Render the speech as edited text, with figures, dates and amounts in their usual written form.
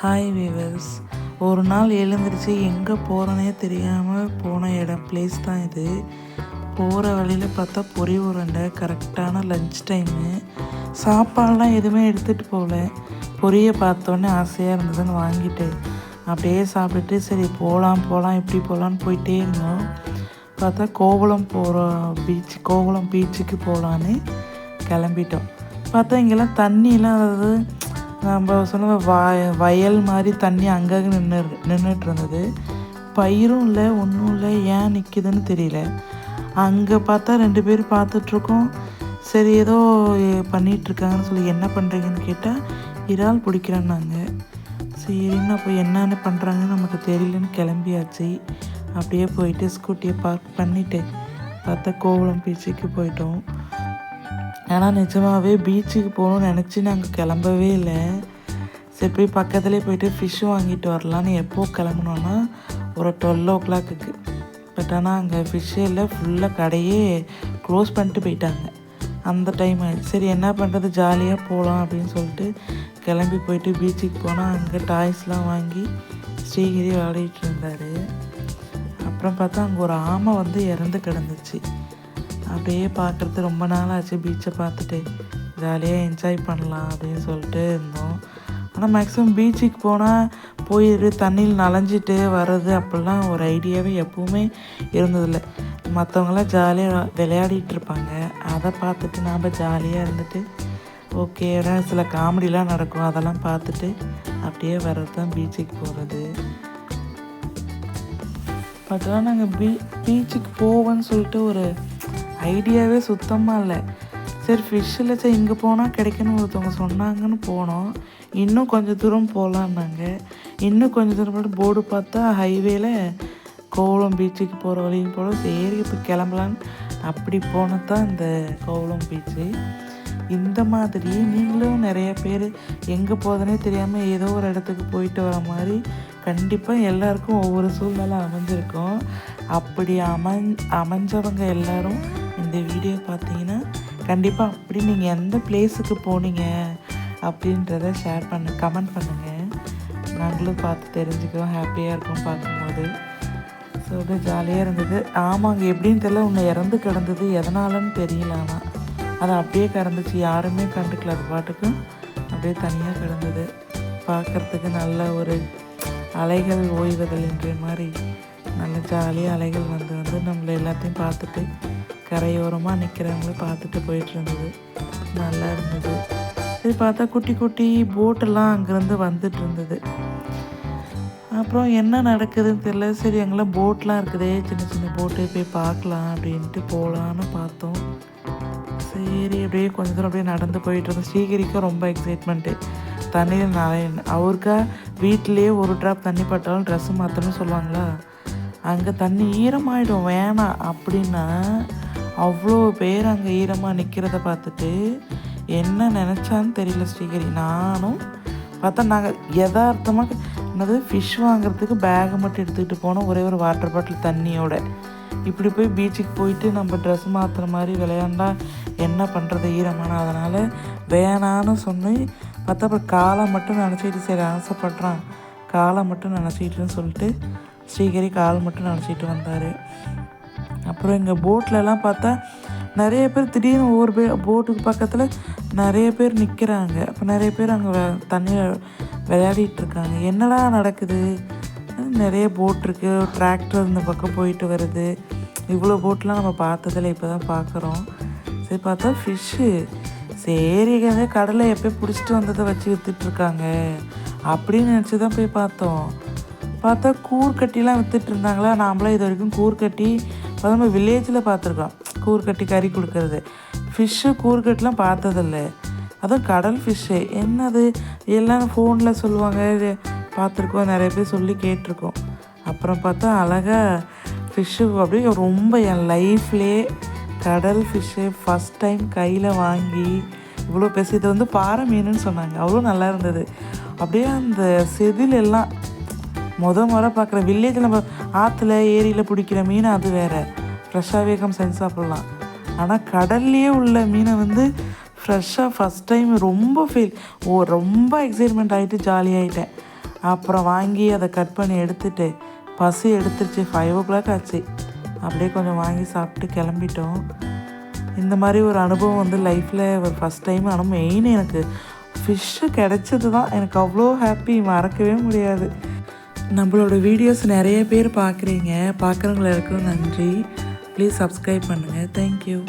Hi viewers. ஒரு நாள் எழுந்திரிச்சு எங்கே போகிறேனே தெரியாமல் போன பிளேஸ் தான் இது. போகிற வழியில் பார்த்தா பொரி உருண்டை, கரெக்டான லஞ்ச் டைமு. சாப்பாடெலாம் எதுவுமே எடுத்துகிட்டு போகல. பொரியை பார்த்தோன்னே ஆசையாக இருந்ததுன்னு வாங்கிட்டு அப்படியே சாப்பிட்டுட்டு சரி போகலாம் இப்படி போகலான்னு போயிட்டே இருந்தோம். பார்த்தா கோவளம் பீச்சுக்கு போகலான்னு கிளம்பிட்டோம். பார்த்தா இங்கெல்லாம் தண்ணியெலாம், அதாவது நம்ம சொன்ன வயல் மாதிரி தண்ணி அங்கங்கே நின்றுட்டு இருந்தது. பயிரும் இல்லை, ஒன்றும் இல்லை. ஏன் நிற்கிதுன்னு தெரியல. அங்கே பார்த்தா 2 பேர் பார்த்துட்ருக்கோம். சரி ஏதோ பண்ணிகிட்ருக்காங்கன்னு சொல்லி என்ன பண்ணுறீங்கன்னு கேட்டால் இறால் பிடிக்கிறேன்னாங்க. சரின்னு அப்போ என்னென்ன பண்ணுறாங்கன்னு நமக்கு தெரியலன்னு கிளம்பியாச்சு. அப்படியே போயிட்டு ஸ்கூட்டியை பார்க் பண்ணிவிட்டு பார்த்தா கோவளம் பீச்சுக்கு போயிட்டோம். ஆனால் நிஜமாகவே பீச்சுக்கு போகணும்னு நினச்சி நாங்கள் கிளம்பவே இல்லை. சரி போய் பக்கத்துலேயே போயிட்டு ஃபிஷ்ஷு வாங்கிட்டு வரலான்னு எப்போது கிளம்புனோன்னா ஒரு 12 o'clock. பட் ஆனால் அங்கே ஃபிஷ்ஷே இல்லை, ஃபுல்லாக கடையே க்ளோஸ் பண்ணிட்டு போயிட்டாங்க. அந்த டைம் ஆகிடுச்சு. சரி என்ன பண்ணுறது, ஜாலியாக போகலாம் அப்படின்னு சொல்லிட்டு கிளம்பி போயிட்டு பீச்சுக்கு போனால் அங்கே டாய்ஸ்லாம் வாங்கி ஸ்ரீகிரி விளையாடிட்டு இருந்தார். அப்புறம் பார்த்தா அங்கே ஒரு ஆமை இறந்து கிடந்துச்சு. அப்படியே பார்க்குறது ரொம்ப நாள் ஆச்சு. பீச்சை பார்த்துட்டு ஜாலியாக என்ஜாய் பண்ணலாம் அப்படின்னு சொல்லிட்டு இருந்தோம். ஆனால் மேக்ஸிமம் பீச்சுக்கு போனால் போயிட்டு தண்ணியில் நனைஞ்சிட்டு வர்றது அப்படிலாம் ஒரு ஐடியாவே எப்பவுமே இருந்ததில்லை. மற்றவங்களாம் ஜாலியாக விளையாடிட்டு இருப்பாங்க, அதை பார்த்துட்டு நாம் ஜாலியாக இருந்துட்டு ஓகே சில காமெடிலாம் நடக்கும், அதெல்லாம் பார்த்துட்டு அப்படியே வர்றது தான் பீச்சுக்கு போகிறது. பட் ஆனால் நாங்கள் பீச்சுக்கு போவோன்னு சொல்லிட்டு ஒரு ஐடியாவே சுத்தமாக இல்லை. சரி ஃபிஷ்ஷில் சரி இங்கே போனால் கிடைக்குன்னு ஒருத்தவங்க சொன்னாங்கன்னு போனோம். இன்னும் கொஞ்சம் தூரம் போகலான்னாங்க. இன்னும் கொஞ்சம் தூரம் போட்டு போர்டு பார்த்தா ஹைவேல கோவளம் பீச்சுக்கு போகிற வழியும் போல. சரி இப்போ கிளம்பலான்னு அப்படி போனது தான் இந்த கோவளம் பீச்சு. இந்த மாதிரி நீங்களும் நிறைய பேர் எங்கே போகுதுன்னே தெரியாமல் ஏதோ ஒரு இடத்துக்கு போயிட்டு வர மாதிரி கண்டிப்பாக எல்லாருக்கும் ஒவ்வொரு சூழ்நிலை அமைஞ்சிருக்கும். அப்படி அமைஞ்சவங்க எல்லோரும் இந்த வீடியோ பார்த்தீங்கன்னா கண்டிப்பாக அப்படி நீங்கள் எந்த பிளேஸுக்கு போனீங்க அப்படின்றத கமெண்ட் பண்ணுங்கள். நாங்களும் பார்த்து தெரிஞ்சுக்கிறோம், ஹாப்பியாக இருக்கும் பார்க்கும்போது. ஸோ அப்படியே ஜாலியாக இருந்தது. ஆமாங்க, எப்படின்னு தெரியல, ஒன்று இறந்து கிடந்தது, எதனாலன்னு தெரியல. ஆனால் அது அப்படியே கிடந்துச்சு, யாருமே கண்டுக்கல. அது பாட்டுக்கும் அப்படியே தனியாக கிடந்தது. பார்க்குறதுக்கு நல்ல ஒரு அலைகள் ஓய்வதில்லைன்ற மாதிரி நல்ல ஜாலியாக அலைகள் வந்து நம்மளை எல்லாத்தையும் பார்த்துட்டு கரையோரமாக நிற்கிறவங்கள பார்த்துட்டு போயிட்டு இருந்தது. நல்லா இருந்தது. சரி பார்த்தா குட்டி குட்டி போட்டெல்லாம் அங்கேருந்து வந்துட்டு இருந்தது. அப்புறம் என்ன நடக்குதுன்னு தெரியல. சரி அங்கெல்லாம் போட்லாம் இருக்குதே, சின்ன சின்ன போட்டு போய் பார்க்கலாம் அப்படின்ட்டு போகலான்னு பார்த்தோம். சரி அப்படியே கொஞ்சம் தூரம் அப்படியே நடந்து போயிட்டு இருந்தோம். ஸ்ரீகிரிக்கும் ரொம்ப எக்ஸைட்மெண்ட்டு. தண்ணியில் அவருக்கா வீட்டிலேயே ஒரு ட்ராப் தண்ணி பட்டாலும் ட்ரெஸ்ஸு மாற்றணும்னு சொல்லுவாங்களா, அங்கே தண்ணி ஈரமாயிடும் வேணாம் அப்படின்னா அவ்வளோ பேர் அங்கே ஈரமாக நிற்கிறத பார்த்துட்டு என்ன நினச்சான்னு தெரியல ஸ்ரீகிரி. நானும் பார்த்தா நாங்கள் யதார்த்தமாக என்னது ஃபிஷ் வாங்குறதுக்கு பேகை மட்டும் எடுத்துக்கிட்டு போனோம், ஒரே ஒரு வாட்டர் பாட்டில் தண்ணியோட. இப்படி போய் பீச்சுக்கு போயிட்டு நம்ம ட்ரெஸ் மாற்றுற மாதிரி விளையாண்டா என்ன பண்ணுறது ஈரமான, அதனால் வேணான்னு சொன்னி பார்த்தா அப்புறம் காலை மட்டும் நினச்சிட்டு சரி ஆசைப்படுறான் காலை மட்டும் நினச்சிட்டுன்னு சொல்லிட்டு ஸ்ரீகிரி கால் மட்டும் நினச்சிட்டு வந்தார். அப்புறம் எங்கள் போட்லலாம் பார்த்தா நிறைய பேர் திடீர்னு ஒவ்வொரு போட்டுக்கு பக்கத்தில் நிறைய பேர் நிற்கிறாங்க. அப்போ நிறைய பேர் அங்கே தண்ணியில் விளையாடிட்டுருக்காங்க. என்னடா நடக்குது, நிறைய போட் இருக்குது, டிராக்டர் இந்த பக்கம் போயிட்டு வருது. இவ்வளோ போட்லாம் நம்ம பார்த்ததில்ல, இப்போ தான் பார்க்குறோம். சரி பார்த்தா ஃபிஷ்ஷு, சரி கடலை எப்போ பிடிச்சிட்டு வந்ததை வச்சு விற்றுட்ருக்காங்க அப்படின்னு நினச்சி தான் போய் பார்த்தோம். பார்த்தா கூர்கட்டிலாம் விற்றுட்டு இருந்தாங்களா. நாம்ளாம் இது வரைக்கும் கூர்கட்டி நம்ம வில்லேஜில் பார்த்துருக்கோம், கூர்கட்டி கறி கொடுக்கறது. ஃபிஷ்ஷு கூர்கட்டிலாம் பார்த்ததில்ல, அதுவும் கடல் ஃபிஷ்ஷு. என்னது எல்லாம் ஃபோனில் சொல்லுவாங்க, பார்த்துருக்கோம், நிறைய பேர் சொல்லி கேட்டிருக்கோம். அப்புறம் பார்த்தா அழகாக ஃபிஷ்ஷு அப்படியே ரொம்ப என் லைஃப்லேயே கடல் ஃபிஷ்ஷு ஃபஸ்ட் டைம் கையில் வாங்கி இவ்வளோ பெருசு. இது பாறை மீனுன்னு சொன்னாங்க, அவ்வளோ நல்லா இருந்தது. அப்படியே அந்த செதில் எல்லாம் முறை பார்க்குற. வில்லேஜில் நம்ம ஆற்றுல ஏரியில் பிடிக்கிற மீன் அது வேறு, ஃப்ரெஷ்ஷாகவே செஞ்சு சாப்பிட்லாம். ஆனால் கடல்லையே உள்ள மீனை ஃப்ரெஷ்ஷாக ஃபஸ்ட் டைம் ரொம்ப ரொம்ப எக்ஸைட்மெண்ட் ஆகிட்டு ஜாலியாகிட்டேன். அப்புறம் வாங்கி அதை கட் பண்ணி எடுத்துகிட்டு பசி எடுத்துருச்சு, 5 o'clock ஆச்சு. அப்படியே கொஞ்சம் வாங்கி சாப்பிட்டு கிளம்பிட்டோம். இந்த மாதிரி ஒரு அனுபவம் வந்து லைஃப்பில் ஒரு ஃபஸ்ட் டைம். ஆனால் மெயின் எனக்கு ஃபிஷ்ஷு கிடச்சது தான் எனக்கு அவ்வளோ ஹாப்பி, மறக்கவே முடியாது. நம்மளோட வீடியோஸ் நிறைய பேர் பார்க்குறீங்க, பார்க்குறவங்களுக்கு நன்றி. ப்ளீஸ் சப்ஸ்கிரைப் பண்ணுங்கள். தேங்க்யூ.